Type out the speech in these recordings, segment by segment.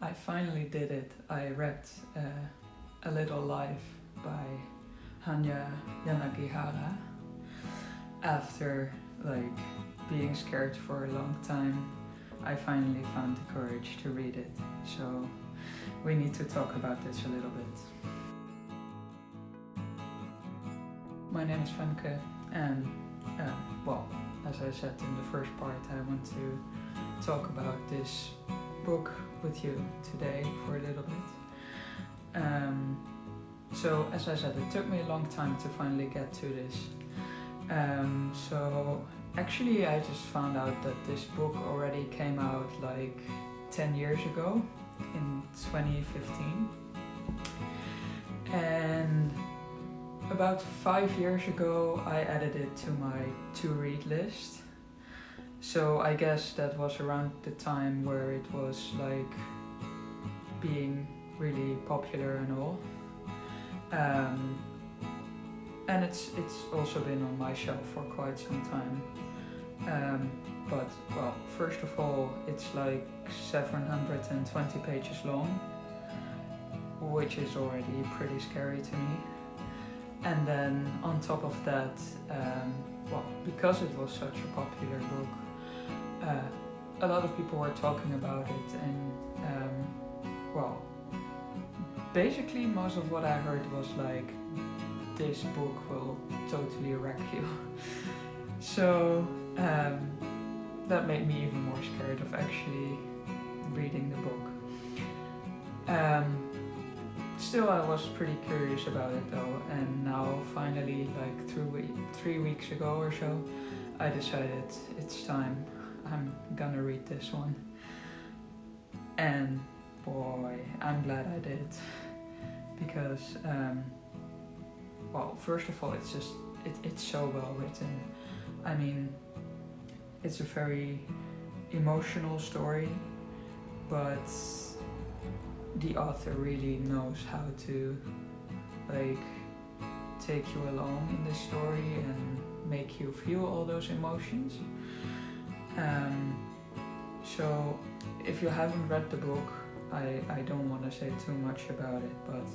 I finally did it. I read A Little Life by Hanya Yanagihara after being scared for a long time. I finally found the courage to read it. So we need to talk about this a little bit. My name is Femke and as I said in the first part, I want to talk about this book with you today for a little bit. So as I said, it took me a long time to finally get to this. So actually I just found out that this book already came out 10 years ago in 2015. And about 5 years ago I added it to my to-read list. So I guess that was around the time where it was being really popular and all. And it's also been on my shelf for quite some time. But first of all, it's 720 pages long, which is already pretty scary to me. And then on top of that, because it was such a popular book, a lot of people were talking about it, and basically most of what I heard was this book will totally wreck you. So that made me even more scared of actually reading the book. Still, I was pretty curious about it though, and now finally, 3 weeks ago or so, I decided it's time. I'm gonna read this one. And boy, I'm glad I did. Because, first of all, it's so well written. I mean, it's a very emotional story, but the author really knows how to take you along in the story and make you feel all those emotions. So if you haven't read the book, I don't want to say too much about it, but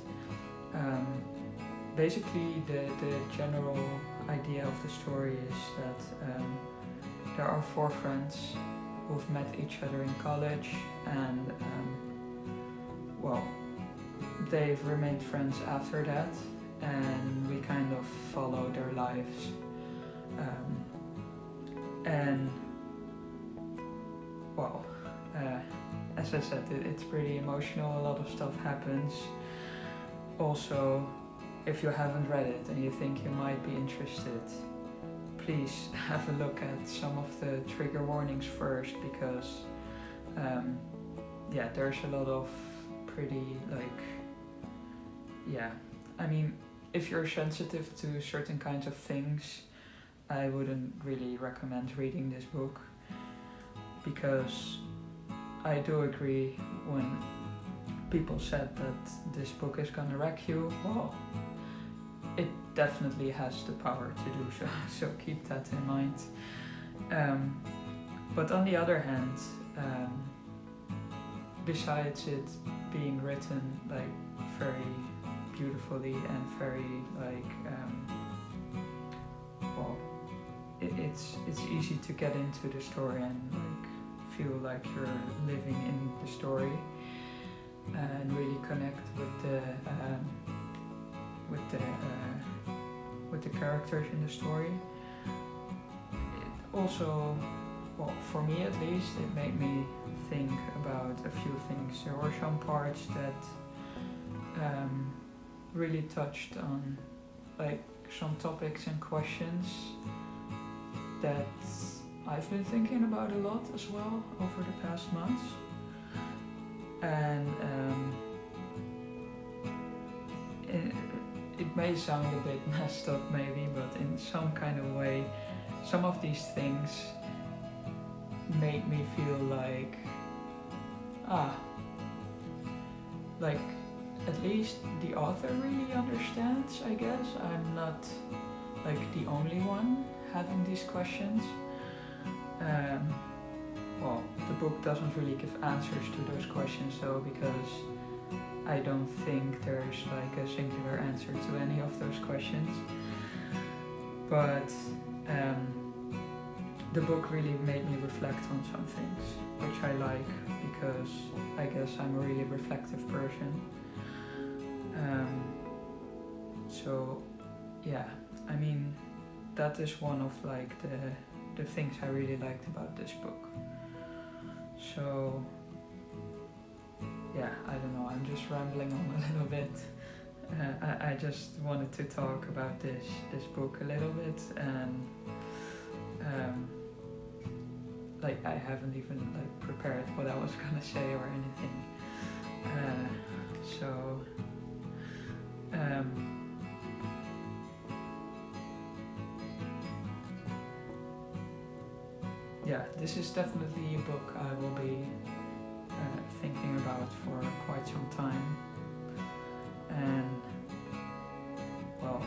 basically the general idea of the story is that there are 4 friends who've met each other in college, and they've remained friends after that, and we kind of follow their lives. As I said, it's pretty emotional, a lot of stuff happens. Also, if you haven't read it and you think you might be interested, please have a look at some of the trigger warnings first, because there's a lot of pretty if you're sensitive to certain kinds of things, I wouldn't really recommend reading this book, because I do agree when people said that this book is gonna wreck you. Well, it definitely has the power to do so, so keep that in mind. But on the other hand, besides it being written very beautifully and very it's easy to get into the story and feel like you're living in the story and really connect with the characters in the story. It also, for me at least, it made me think about a few things. There were some parts that really touched on some topics and questions that I've been thinking about a lot as well over the past months. And it may sound a bit messed up maybe, but in some kind of way, some of these things made me feel at least the author really understands, I guess. I'm not the only one having these questions. well, the book doesn't really give answers to those questions though, because I don't think there's like a singular answer to any of those questions. But the book really made me reflect on some things, which I like because I guess I'm a really reflective person. So yeah, I mean, that is one of like the things I really liked about this book. So yeah, I don't know, I'm just rambling on a little bit. I just wanted to talk about this book a little bit, and like I haven't even like prepared what I was gonna say or anything. So yeah, this is definitely a book I will be thinking about for quite some time. And well,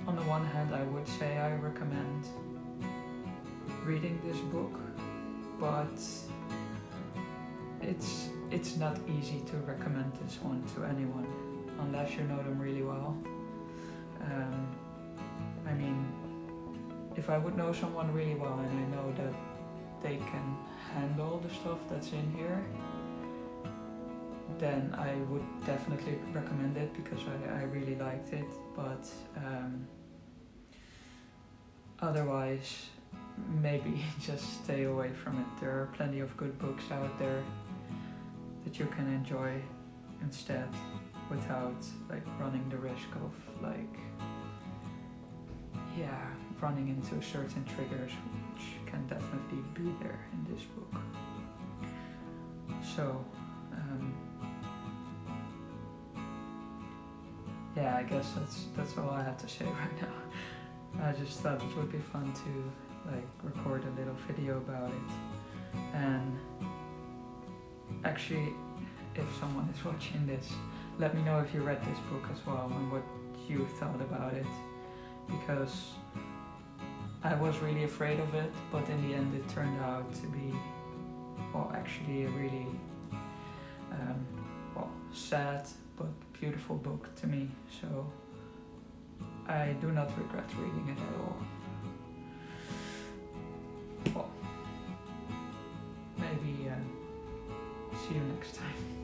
on the one hand I would say I recommend reading this book, but it's not easy to recommend this one to anyone unless you know them really well. I mean, if I would know someone really well and I know that they can handle the stuff that's in here, then I would definitely recommend it because I really liked it. But otherwise, maybe just stay away from it. There are plenty of good books out there that you can enjoy instead, without like running the risk of like running into certain triggers, which can definitely be there in this book. So yeah, I guess that's all I have to say right now. I just thought it would be fun to like record a little video about it. And actually, if someone is watching this, let me know if you read this book as well and what you thought about it, because I was really afraid of it, but in the end it turned out to be, well, actually a really sad but beautiful book to me. So I do not regret reading it at all. Well, maybe see you next time.